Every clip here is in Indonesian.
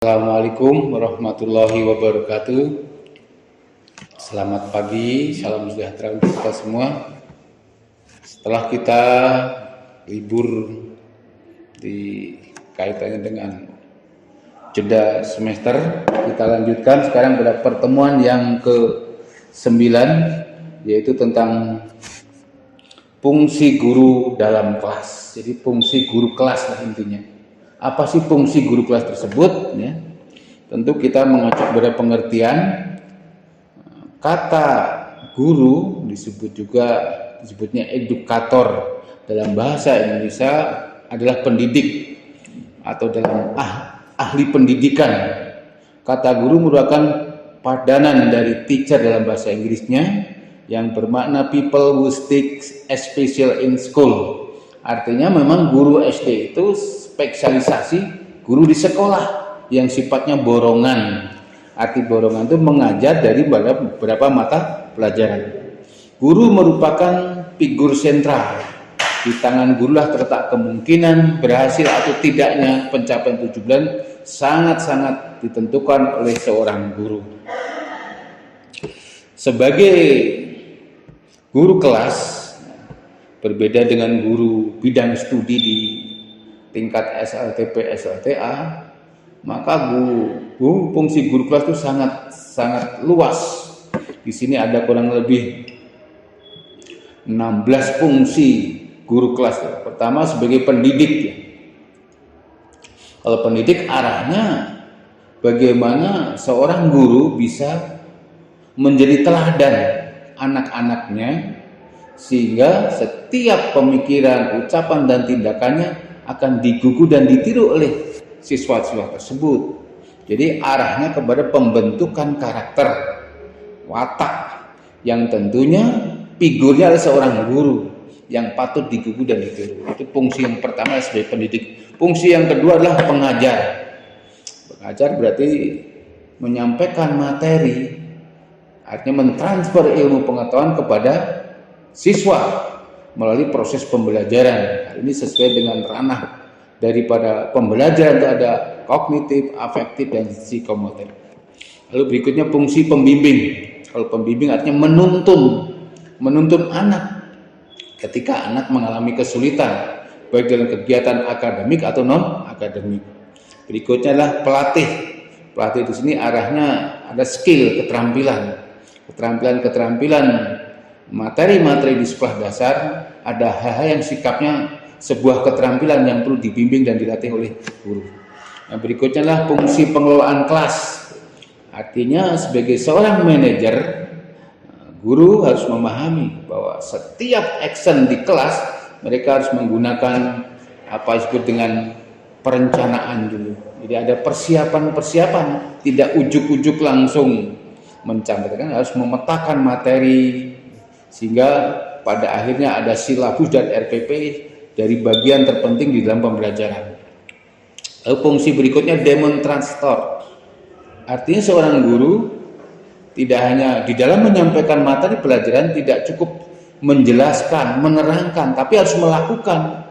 Assalamualaikum warahmatullahi wabarakatuh. Selamat pagi, salam sejahtera untuk kita semua. Setelah kita libur di kaitannya dengan jeda semester, kita lanjutkan sekarang pada pertemuan yang ke-9, yaitu tentang fungsi guru dalam kelas. Jadi fungsi guru kelas lah intinya. Apa sih fungsi guru kelas tersebut? Ya, tentu kita mengacu pada pengertian kata guru disebutnya edukator dalam bahasa Indonesia adalah pendidik atau dalam ahli pendidikan. Kata guru merupakan padanan dari teacher dalam bahasa Inggrisnya yang bermakna people who stick special in school. Artinya memang guru SD itu spesialisasi guru di sekolah yang sifatnya borongan. Arti borongan itu mengajar dari beberapa mata pelajaran. Guru merupakan figur sentral. Di tangan gurulah terletak kemungkinan berhasil atau tidaknya pencapaian tujuan sangat-sangat ditentukan oleh seorang guru. Sebagai guru kelas, berbeda dengan guru bidang studi di tingkat SLTP, SLTA, maka fungsi guru kelas itu sangat luas. Di sini ada kurang lebih 16 fungsi guru kelas. Pertama sebagai pendidik. Kalau pendidik arahnya bagaimana seorang guru bisa menjadi teladan anak-anaknya, sehingga setiap pemikiran, ucapan, dan tindakannya akan digugu dan ditiru oleh siswa-siswa tersebut. Jadi arahnya kepada pembentukan karakter, watak, yang tentunya figurnya adalah seorang guru yang patut digugu dan ditiru. Itu fungsi yang pertama sebagai pendidik. Fungsi yang kedua adalah pengajar. Pengajar berarti menyampaikan materi, artinya mentransfer ilmu pengetahuan kepada siswa melalui proses pembelajaran. Ini sesuai dengan ranah daripada pembelajaran, itu ada kognitif, afektif, dan psikomotor. Lalu berikutnya fungsi pembimbing. Kalau pembimbing artinya menuntun anak ketika anak mengalami kesulitan baik dalam kegiatan akademik atau non akademik. Berikutnya adalah pelatih. Pelatih di sini arahnya ada skill, keterampilan materi-materi di sekolah dasar, ada hal-hal yang sikapnya sebuah keterampilan yang perlu dibimbing dan dilatih oleh guru. Yang berikutnya adalah fungsi pengelolaan kelas. Artinya sebagai seorang manajer, guru harus memahami bahwa setiap action di kelas mereka harus menggunakan apa disebut dengan perencanaan dulu. Jadi ada persiapan, tidak ujuk-ujuk langsung mencampurkan, harus memetakan materi sehingga pada akhirnya ada silabus dan RPP dari bagian terpenting di dalam pembelajaran. Lalu fungsi berikutnya demonstrator. Artinya seorang guru tidak hanya di dalam menyampaikan materi pelajaran tidak cukup menjelaskan, menerangkan, tapi harus melakukan,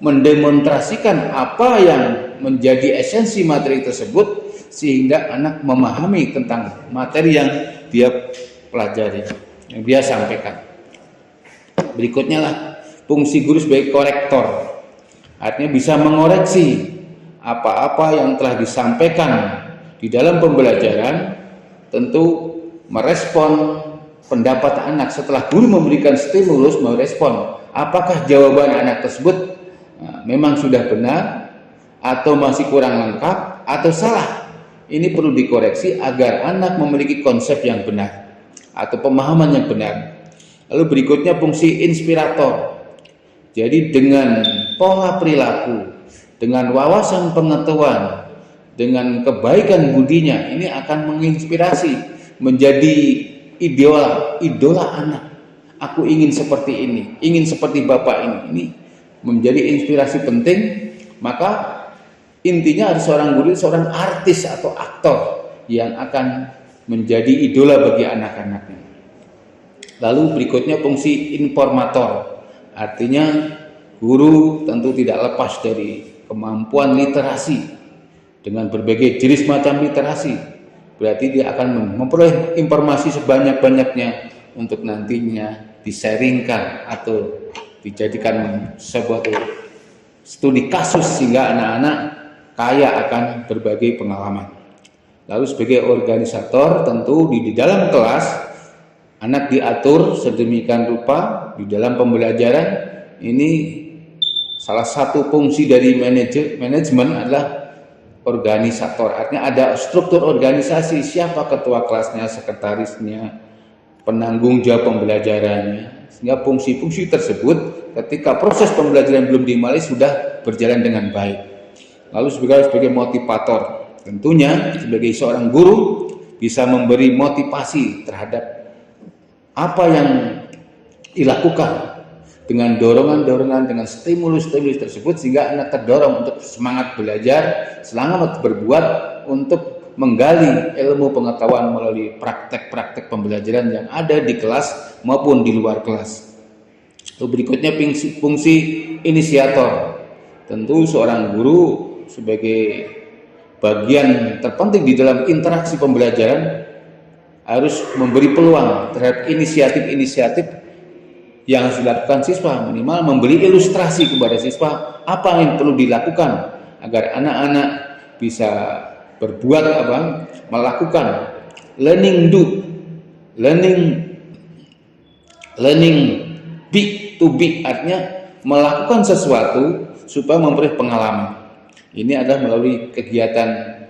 mendemonstrasikan apa yang menjadi esensi materi tersebut sehingga anak memahami tentang materi yang dia pelajari, yang dia sampaikan. Berikutnya lah fungsi guru sebagai korektor. Artinya bisa mengoreksi apa-apa yang telah disampaikan di dalam pembelajaran, tentu merespon pendapat anak setelah guru memberikan stimulus, merespon apakah jawaban anak tersebut memang sudah benar atau masih kurang lengkap atau salah. Ini perlu dikoreksi agar anak memiliki konsep yang benar atau pemahaman yang benar. Lalu berikutnya fungsi inspirator. Jadi dengan pola perilaku, dengan wawasan pengetahuan, dengan kebaikan budinya, ini akan menginspirasi menjadi idola anak. Aku ingin seperti ini, ingin seperti bapak ini. Ini menjadi inspirasi penting. Maka intinya ada seorang guru, seorang artis atau aktor yang akan menjadi idola bagi anak-anaknya. Lalu berikutnya fungsi informator. Artinya guru tentu tidak lepas dari kemampuan literasi dengan berbagai jenis macam literasi. Berarti dia akan memperoleh informasi sebanyak-banyaknya untuk nantinya disaringkan atau dijadikan sebuah studi kasus sehingga anak-anak kaya akan berbagai pengalaman. Lalu sebagai organisator tentu di dalam kelas anak diatur sedemikian rupa di dalam pembelajaran. Ini salah satu fungsi dari manajemen adalah organisator. Artinya ada struktur organisasi, siapa ketua kelasnya, sekretarisnya, penanggung jawab pembelajarannya, sehingga fungsi-fungsi tersebut ketika proses pembelajaran belum dimulai sudah berjalan dengan baik. Lalu sebagai motivator, tentunya sebagai seorang guru bisa memberi motivasi terhadap apa yang dilakukan dengan dorongan-dorongan, dengan stimulus-stimulus tersebut sehingga anak terdorong untuk semangat belajar, semangat berbuat untuk menggali ilmu pengetahuan melalui praktek-praktek pembelajaran yang ada di kelas maupun di luar kelas. Lalu berikutnya fungsi inisiator. Tentu seorang guru sebagai bagian terpenting di dalam interaksi pembelajaran harus memberi peluang terhadap inisiatif-inisiatif yang harus dilakukan siswa, minimal memberi ilustrasi kepada siswa apa yang perlu dilakukan agar anak-anak bisa berbuat melakukan learning be to be, artinya melakukan sesuatu supaya memperoleh pengalaman. Ini adalah melalui kegiatan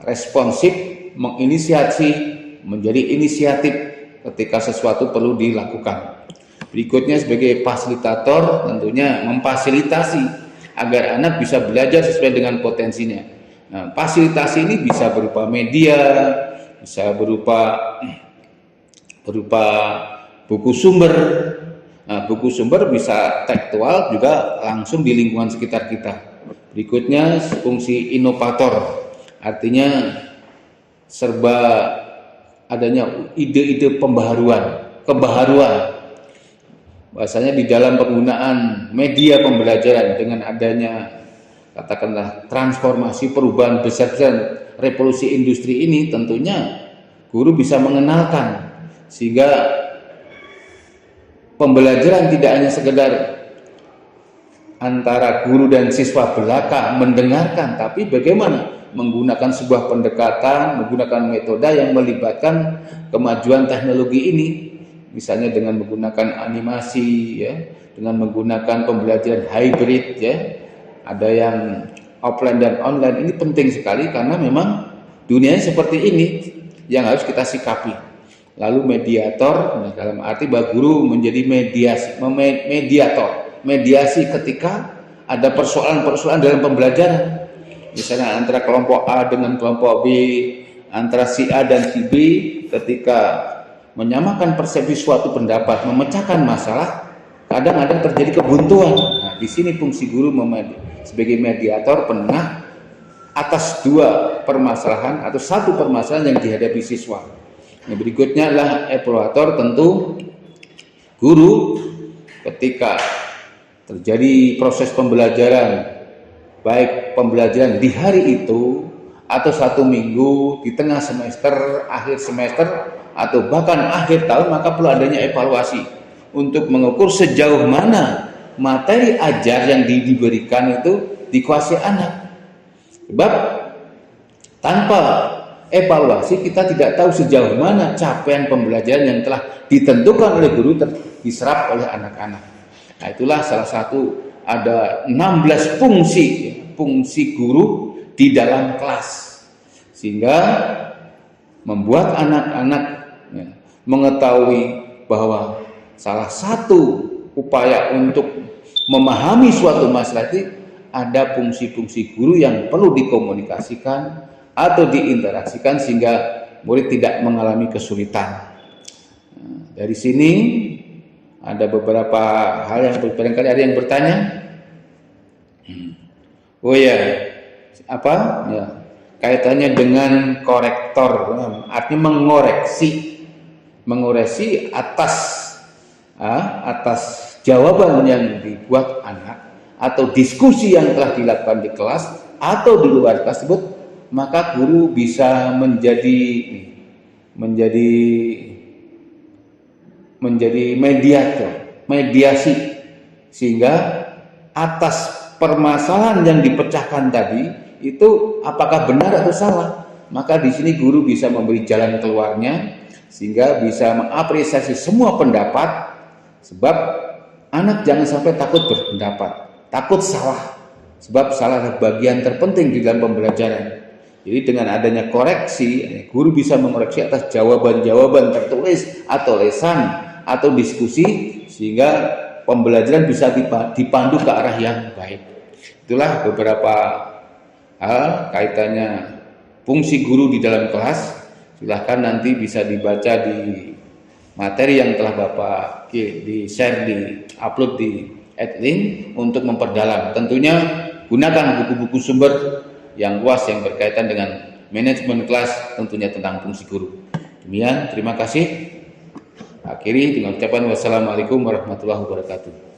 responsif, menginisiasi, menjadi inisiatif ketika sesuatu perlu dilakukan. Berikutnya sebagai fasilitator, tentunya memfasilitasi agar anak bisa belajar sesuai dengan potensinya. Nah, fasilitasi ini bisa berupa media, bisa berupa buku sumber. Nah, buku sumber bisa tekstual juga langsung di lingkungan sekitar kita. Berikutnya fungsi inovator, artinya serba adanya ide-ide kebaharuan. Bahasanya di dalam penggunaan media pembelajaran dengan adanya katakanlah transformasi perubahan besar-besaran revolusi industri ini, tentunya guru bisa mengenalkan sehingga pembelajaran tidak hanya sekedar antara guru dan siswa belaka mendengarkan, tapi bagaimana menggunakan sebuah pendekatan, menggunakan metode yang melibatkan kemajuan teknologi ini, misalnya dengan menggunakan animasi, ya, dengan menggunakan pembelajaran hybrid, ya, ada yang offline dan online. Ini penting sekali karena memang dunianya seperti ini yang harus kita sikapi. Lalu mediator, nah dalam arti bahwa guru menjadi mediasi ketika ada persoalan-persoalan dalam pembelajaran, misalnya antara kelompok A dengan kelompok B, antara si A dan si B, ketika menyamakan persepsi suatu pendapat, memecahkan masalah, kadang-kadang terjadi kebuntuan. Nah, di sini fungsi guru sebagai mediator, penengah atas dua permasalahan atau satu permasalahan yang dihadapi siswa. Nah, berikutnya adalah evaluator. Tentu guru ketika terjadi proses pembelajaran, baik pembelajaran di hari itu atau satu minggu, di tengah semester, akhir semester, atau bahkan akhir tahun, maka perlu adanya evaluasi untuk mengukur sejauh mana materi ajar yang diberikan itu dikuasai anak. Sebab tanpa evaluasi kita tidak tahu sejauh mana capaian pembelajaran yang telah ditentukan oleh guru diserap oleh anak-anak. Nah, itulah salah satu, ada 16 fungsi guru di dalam kelas, sehingga membuat anak-anak mengetahui bahwa salah satu upaya untuk memahami suatu masalah itu ada fungsi-fungsi guru yang perlu dikomunikasikan atau diinteraksikan sehingga murid tidak mengalami kesulitan. Nah, dari sini ada beberapa hal yang barangkali ada yang bertanya. Oh ya, apa? Ya, kaitannya dengan korektor, artinya mengoreksi atas jawaban yang dibuat anak atau diskusi yang telah dilakukan di kelas atau di luar kelas tersebut, maka guru bisa menjadi mediasi, sehingga atas permasalahan yang dipecahkan tadi itu apakah benar atau salah, maka di sini guru bisa memberi jalan keluarnya, sehingga bisa mengapresiasi semua pendapat. Sebab anak jangan sampai takut berpendapat, takut salah, sebab salah adalah bagian terpenting di dalam pembelajaran. Jadi dengan adanya koreksi, guru bisa mengoreksi atas jawaban-jawaban tertulis atau lesan atau diskusi, sehingga pembelajaran bisa dipandu ke arah yang baik. Itulah beberapa hal kaitannya fungsi guru di dalam kelas. Silahkan nanti bisa dibaca di materi yang telah Bapak di-share, di-upload di Adlink untuk memperdalam. Tentunya gunakan buku-buku sumber yang luas yang berkaitan dengan manajemen kelas, tentunya tentang fungsi guru. Demikian, terima kasih. Akhiri dengan ucapan wassalamualaikum warahmatullahi wabarakatuh.